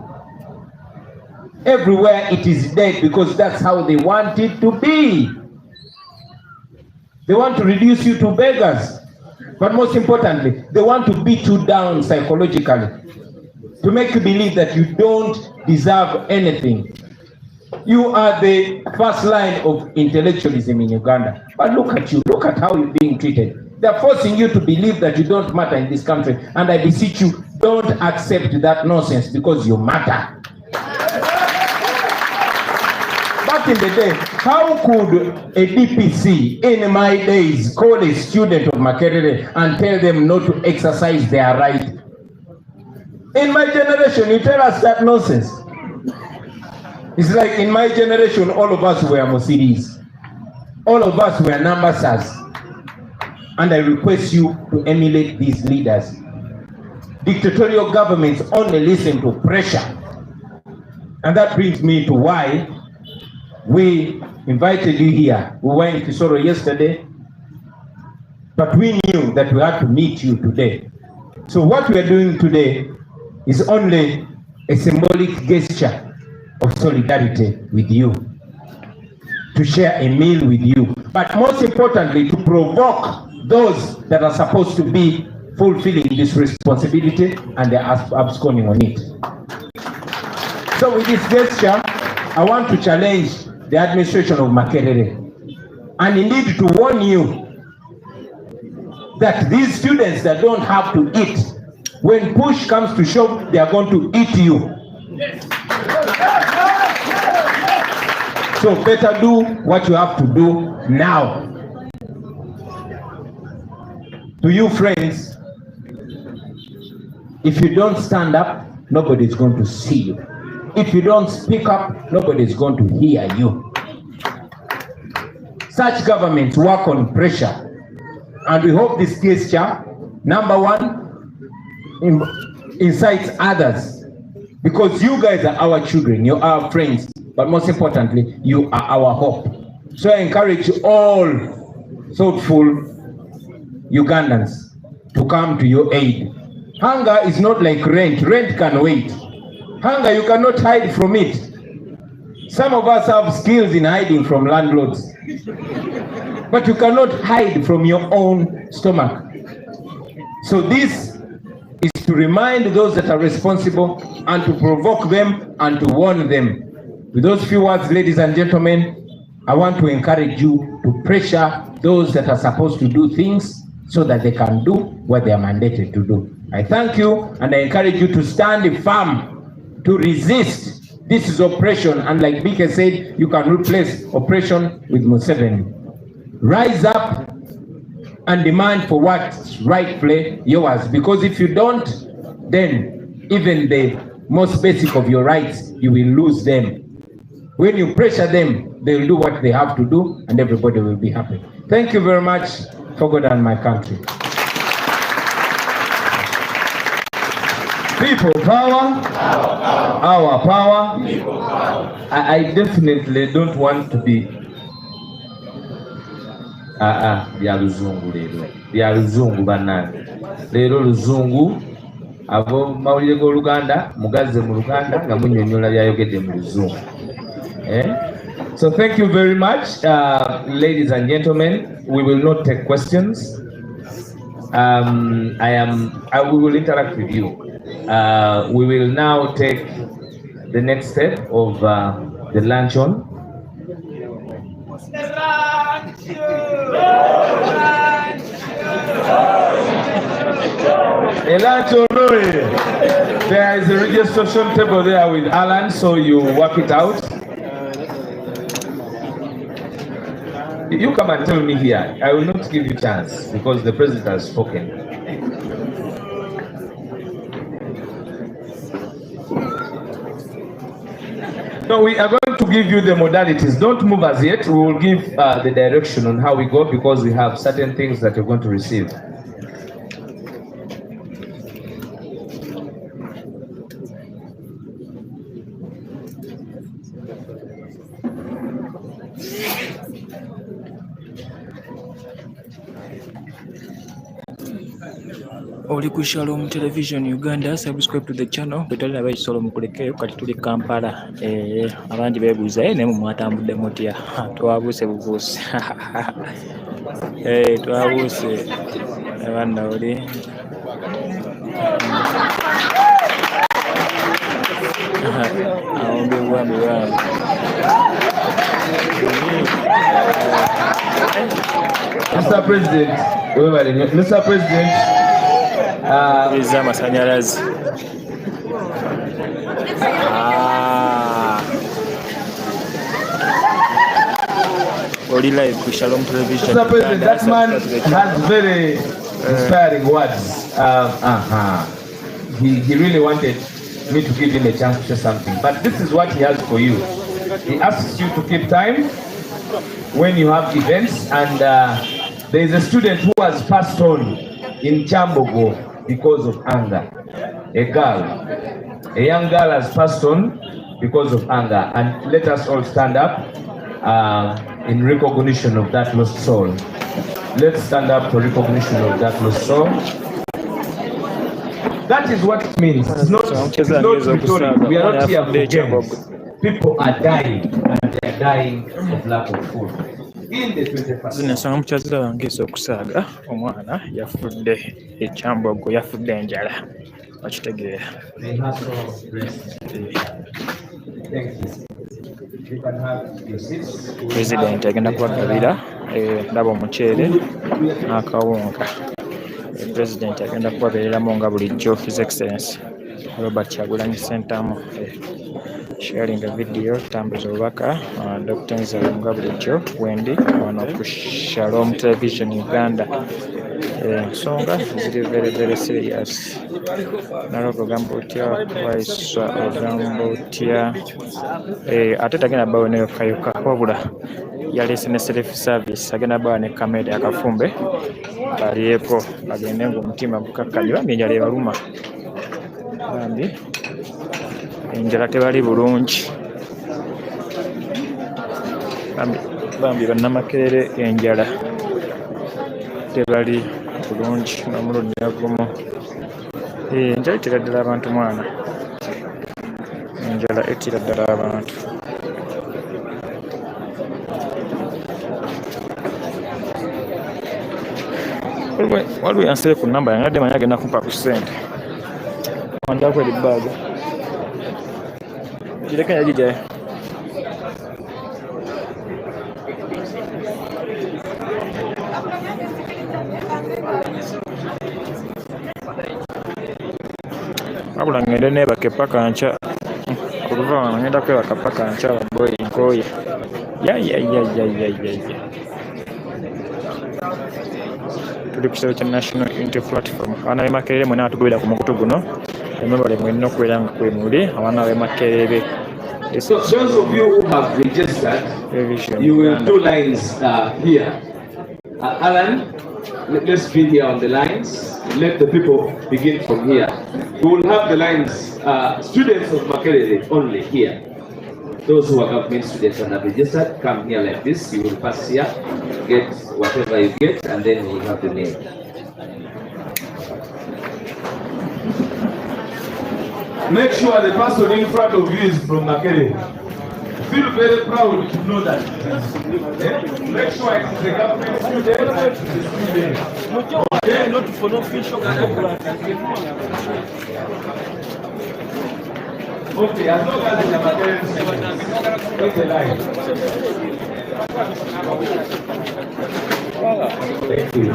Speaker 5: Everywhere it is dead because that's how they want it to be. They want to reduce you to beggars. But most importantly, they want to beat you down psychologically, to make you believe that you don't deserve anything. You are the first line of intellectualism in Uganda. But look at you, look at how you're being treated. They're forcing you to believe that you don't matter in this country. And I beseech you, don't accept that nonsense because you matter. Back in the day, how could a DPC in my days call a student of Makerere and tell them not to exercise their right? In my generation, you tell us that nonsense. It's like in my generation, all of us were Musidis. All of us were Nambasas. And I request you to emulate these leaders. Dictatorial governments only listen to pressure. And that brings me to why we invited you here. We were in Kisoro yesterday, but we knew that we had to meet you today. So what we are doing today is only
Speaker 8: a symbolic gesture of solidarity with you, to share a meal with you, but most importantly, to provoke those that are supposed to be fulfilling this responsibility and they are absconding on it. So with this gesture, I want to challenge the administration of Makerere and indeed to warn you that these students that don't have to eat, when push comes to shove, they are going to eat you. So better do what you have to do now. To you friends, if you don't stand up, nobody is going to see you. If you don't speak up, nobody is going to hear you. Such governments work on pressure. And we hope this gesture, number one, incites others. Because you guys are our children, you are our friends, but most importantly, you are our hope. So I encourage all thoughtful Ugandans to come to your aid. Hunger is not like rent. Rent can wait. Hunger, you cannot hide from it. Some of us have skills in hiding from landlords. But you cannot hide from your own stomach. So this is to remind those that are responsible and to provoke them and to warn them. With those few words, ladies and gentlemen, I want to encourage you to pressure those that are supposed to do things so that they can do what they are mandated to do. I thank you and I encourage you to stand firm, to resist. This is oppression, and like Bike said, you can replace oppression with Museveni. Rise up and demand for what's rightfully yours, because if you don't, then even the most basic of your rights, you will lose them. When you pressure them, they will do what they have to do and everybody will be happy. Thank you very much for God and my country.
Speaker 1: People power, our power. I definitely don't want to be bya luzungu lero. Bya luzungu banange. Lero luzungu abo mawulire g'Oluganda mugaze mu Luganda nga munnyonnyola byayogedde mu luzungu. So thank you very much, ladies and gentlemen. We will not take questions. We will interact with you. We will now take the next step of the luncheon. There is a registration table there with Alan, so you work it out. You come and tell me here. I will not give you a chance because the president has spoken. No, we are going to give you the modalities. Don't move as yet. We will give the direction on how we go because we have certain things that you're going to receive.
Speaker 9: Oli ku Shalom Television Uganda, subscribe to the channel. Betali abayi solo mukulekeyo kati tuli Kampala. Abangi beebuuza naye mwatambudde mutya? Twabuuse bubuuse. Twabuuse. Abanna oli. Aombe bwami bwami.
Speaker 1: Mr. President, Mr. President,
Speaker 9: Amasanyalazi. Oli live ku Shalom Television.
Speaker 1: Mr. President, that man has very inspiring words. He really wanted me to give him a chance to say something, but this is what he has for you. He asks you to keep time when you have events, and there is a student who has passed on in Chambogo because of anger. A young girl has passed on because of anger, and let us all stand up in recognition of that lost soul. Let's stand up for recognition of that lost soul.
Speaker 5: That is what it means. It's not rhetoric. We are not here for games. People are dying, and they are dying of lack of food. In the 21st
Speaker 9: Zinasanga mukyazira wangeesa okusaaga omwana yafudde ekyambogo yafudde enjala okitegeera. Pulezidenti agenda kubagabira ndaba omuceere n'akawunga. Pulezidenti agenda kubabeereramu nga bulijjo His Excellency Robert Kyagulanyi Ssentamu. Sharing a video tambuza obubaka Dr. Nzalunga bulijjo Wendi wano ku Shalom Television Uganda. Ensonga ziri very serious. Nalogo ogamba otya Waiswa ogamba otya ate tagenda bawo neyokayoka wabula yaleese ne self service agenda bawa ne kamera akafumbe balyeeko bagende ngaomutima gukakkanye bambi enjala ebaluma bambi enjala tebali bulungi bambi bannamakerere enjala tebali bulungi n'omulundi yagumu. Enjala etira ddala abantu mwana, enjala etira ddala abantu. Waliwo yansere ku namba yange adde manyi agenda kumpa ku ssente wandako eri bbaaga gireka yagijayo. Wabula ngende neebake paka nkya okuva wano ngenda kwebaka paka nkya baboyi nkooye tuli ku kisero kya National Unity Platform. Abaana b'e Makerere mwena batugobera ku mukutu guno emwebale mwena okubeera nga kwe muli abaana b'e Makerere.
Speaker 1: So those of you who have registered, you will do lines here. Alan, let's be here on the lines. Let the people begin from here. We will have the lines, students of Makerere only here. Those who are government students and have registered, come here like this. You will pass here, get whatever you get, and then we will have the name. Make sure the person in front of you is from Makerere. Feel very proud to know that. Make sure it's the government student and the student. Okay, not for no official. Okay, as long as it's a Makerere student, take the line. Thank you.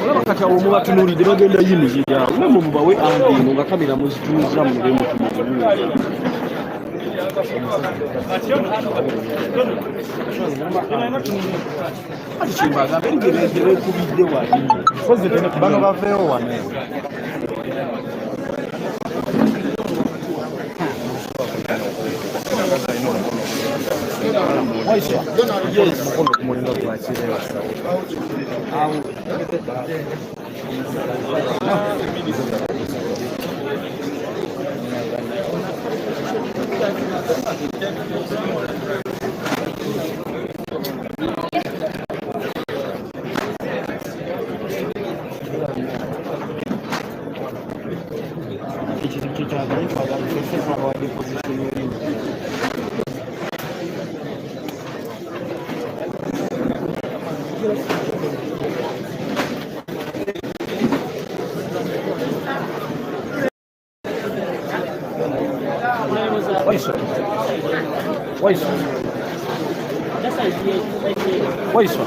Speaker 10: Olaba kati awo mubatunuulidde bagenda yimirira namwe mubawe andi nga kamera muzituuza mube mutumulungi ati kimbagamba engeri ekubidde wali bano baveewo wano mukono kumulinga gwakireba Waiswa.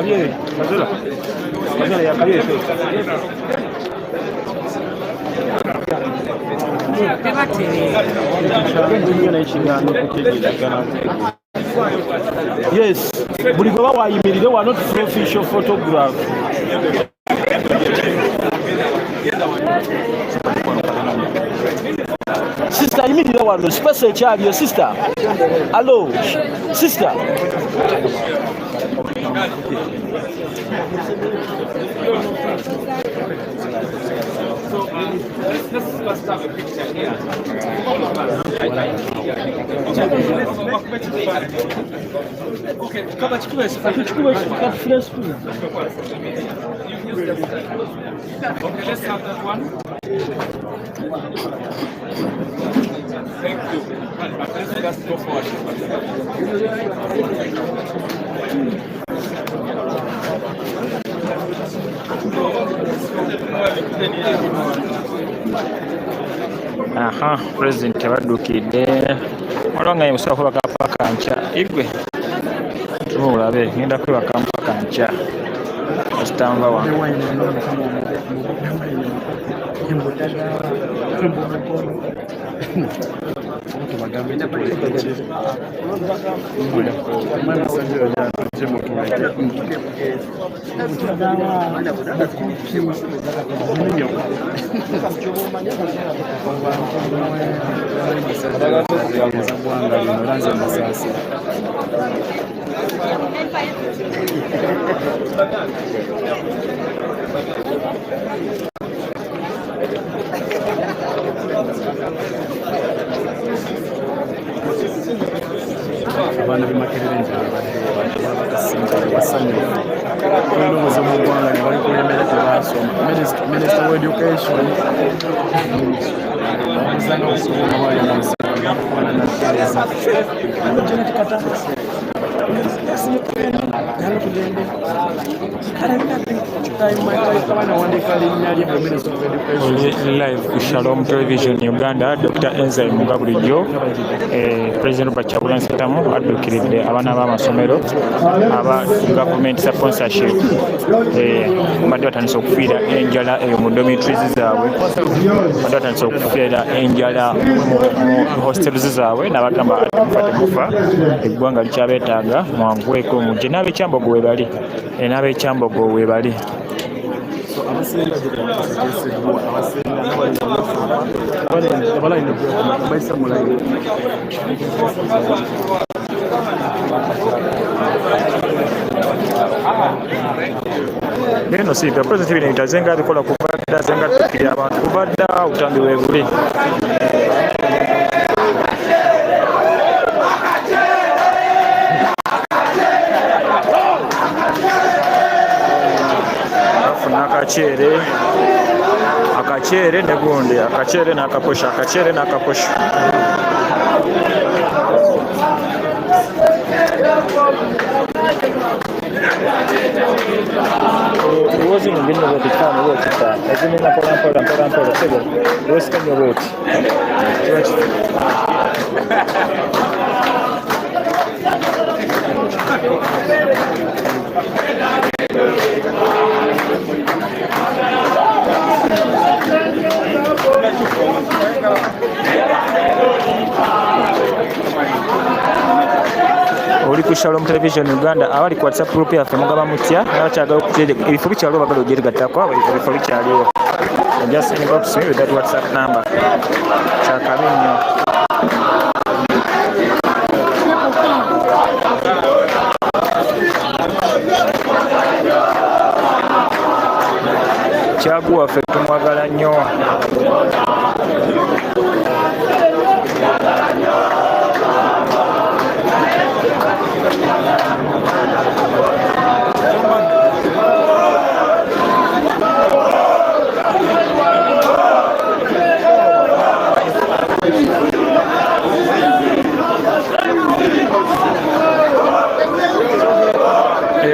Speaker 10: yakabye kazela yakabye yes buli gwe bawayimirire wano tufuna official photograph sister yimirire wano space ekyaliyo sister allo sister
Speaker 11: Let's have a picture here. Okay, come on, okay, let's have that one. Thank you. Let's go forward.
Speaker 9: Aha, President abadukidde waliwo nga yemusobola kuba kapaka nkya igwe tulabe ngenda kwebaka mpaka nkya ositamba wange
Speaker 10: Abana b'Makerere njalo basanye kulongoza mu ggwanga ne bali kulemera tebasoma Minister of Education omuzanga okusoma wali namusanga nakufaana natereza Janet Katanga
Speaker 9: live ku Shalom Television Uganda. Dr. Enza Munga bulijjo President Robert Kyagulanyi Ssentamu addukiridde abaana b'amasomero aba government sponsorship badde batandise okufiira enjala eyo mu dormitories zaabwe, badde batandise okufiira enjala mu hostels zaabwe n'abagamba mufa eggwanga likyabeetaaga mwanguweeko mujje n'ab'ekyambogo webali n'ab'ekyambogo webali Neno si the president bino itazenga bikola kubadda zenga tukiri abantu kubadda utambi webuli akachere ne gundi akachere n'akaposha It wasn't even about the time what it was. I didn't know it was kind of road. Oli ku Shalom Television Uganda abali ku WhatsApp group yaffe mugaba mutya abakyagala okutegeera ebifo bikyaliwo bagala ogyerigattako ebifo bikyaliwo just inbox me with that WhatsApp number kyakabi nnyo Kyagu waffe tumwagala nnyo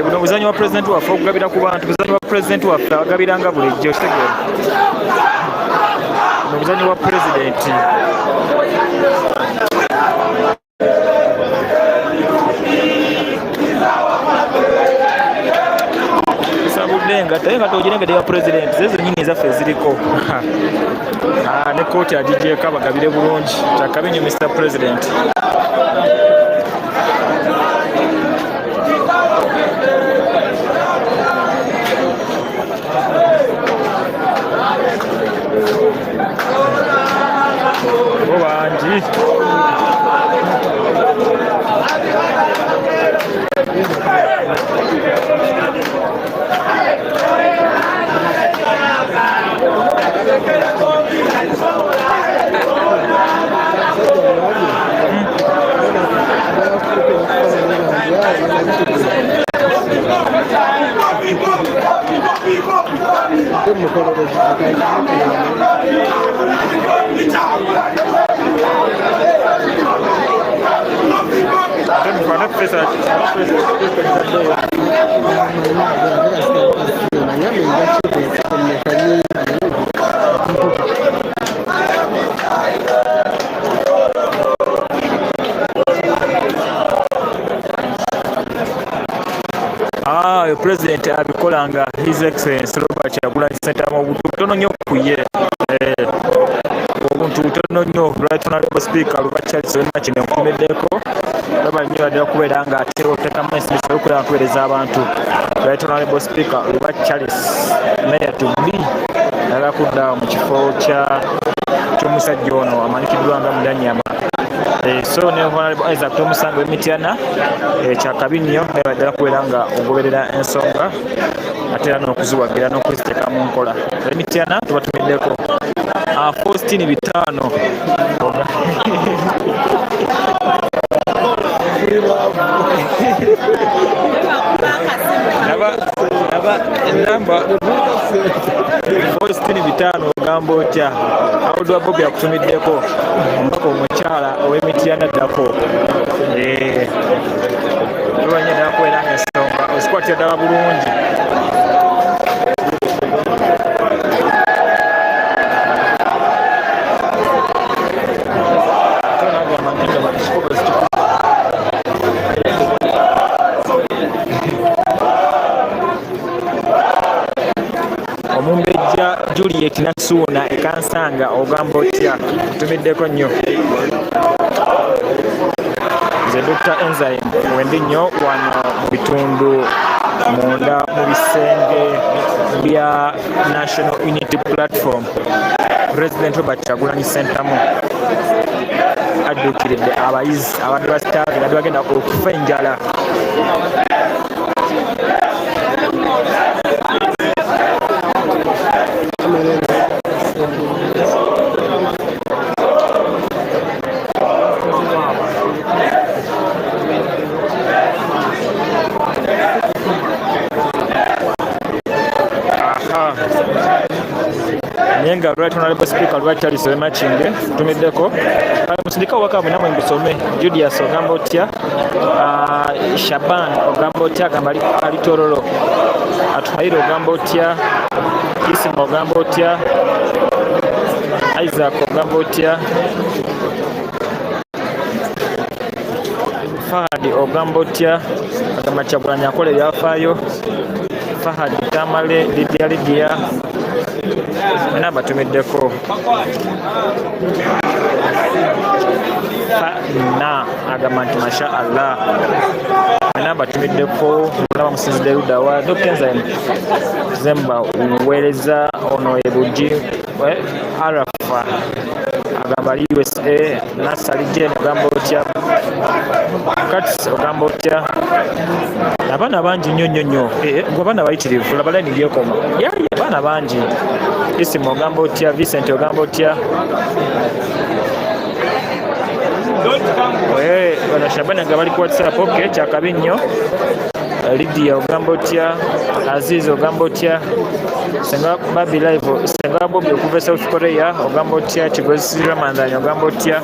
Speaker 9: buno buzanyi wa president waffe okugabira ku bantu buzanyi wa president waffe agabiranga bulijjo kitegeera buno buzanyi wa president engatta ogirengedde ya president zezo nyini ezaffe eziriko ne kooti agigyeko abagabire bulungi kyakabinyo Mr. President. Obangi President abikolanga His Excellency Robert Kyagulanyi Ssentamu obuntu butono nnyo ku ye obuntu butono nnyo Right Honorable Speaker Robert Charles Makine nkumiddeko olaba nnyo addala kubeera nga ate oteekamu ensibiso okubeera kuweereza abantu Right Honorable Speaker Robert Charles Mayor to be yagala kudda mu kifo ky'omusajja ono amanyikiddwa nga Mudanyama. So ne Honorable Isaac Tomusanga w'Emityana kyakabi nnyo naye kubeera nga ogoberera ensonga ate era n'okuziwagira n'okuziteeka mu nkola. Emityana tubatumiddeko Faustin Bitano enamba Faustin Bitano ogamba otya awuddwa Bobi akutumiddeko omubaka omukyala ow'Emityana ddako tubanye ddala kubeera nga ensonga ozikwatira ddala bulungi. Omumbejja Juliet Nasuuna ekansanga ogamba otya tumiddeko nnyo. Nze Dr. Enzyme wendi nnyo wano mu bitundu munda mu bisenge bya National Unity Platform. President Robert Kyagulanyi Ssentamu adduukiridde abayizi abadde basitaabira badde bagenda okufa enjala. Nenga Right Honorable Speaker Robert Charles Makine tumiddeko musindika wakamu namwe mbisome Julius ogamba otya Shaban ogamba otya agamba ali Tororo Atuhaire ogamba otya Isimo ogamba otya Isaac ogamba otya Fahadi ogamba otya agamba Kyagulanyi akola ebyafaayo Fahadi Tamale Lidia mena batumiddeko na agamba nti masha Allah mena batumiddeko mulaba musinzidde ludda wa Dr. Enzyme Zemba weereza ono ebuji Arafa agamba USA Nasali Jane ogamba otya Kats ogamba otya abaana bangi nnyo abaana bayitirivu laba layini lyekoma abaana bangi Isimu ogamba otya Vincent ogamba otya bano Shabana nga bali ku WhatsApp kyakabi nnyo Lydia ogamba otya Aziz ogamba otya Senga Babi Live Senga Bobi okuva South Korea ogamba otya Kigozi Ramanzanyi ogamba otya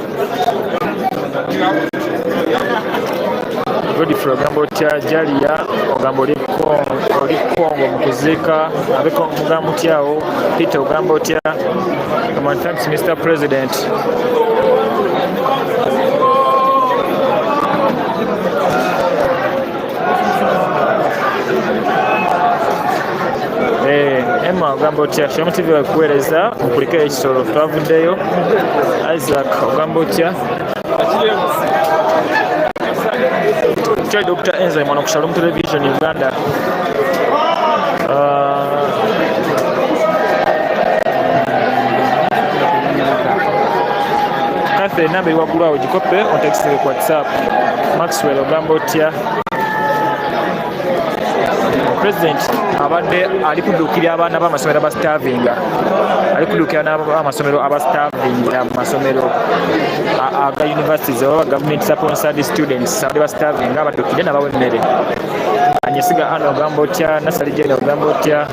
Speaker 9: Godfrey ogamba otya Jalia ogamba oli Kongo mu kuziika abeko mugamba otyawo Peter ogamba otya thanks Mr. President. Emma ogamba otya Shalom TV okuweereza nkuliko ekisolo twavuddeyo Isaac ogamba otya Kyali Dr. Enzyme wano ku Shalom Television Uganda. Catherine namba eri waggulu awo gikope ontexting ku WhatsApp. Maxwell ogamba otya President abadde ali kuddukira abaana b'amasomero abasitavinga ali kuddukira n'amasomero abasitavinga mu masomero aga universities oba government sponsored students abali basitavinga abaddukire n'abawa emmere. Anyesiga Anna ogamba otya Nasali Jane ogamba otya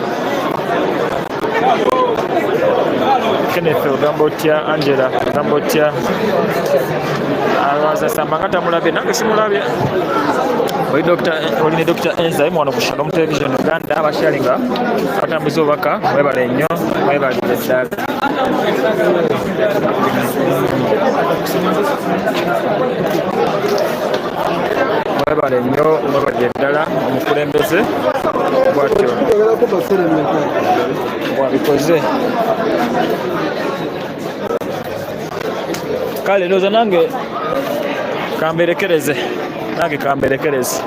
Speaker 9: Kenneth ogamba otya Angela ogamba otya Alwaza Sambanga tamulabye nange simulabye. Oli Dr. Enzyme wano ku Shalom Television Uganda abasharinga batambuza obubaka mwebale nnyo mwebalire ddala. Mwebale nnyo mwebalire ddala omukulembeze bwatyo bwabikoze. Kale ndowooza nange kamberekereze nange kamberekereze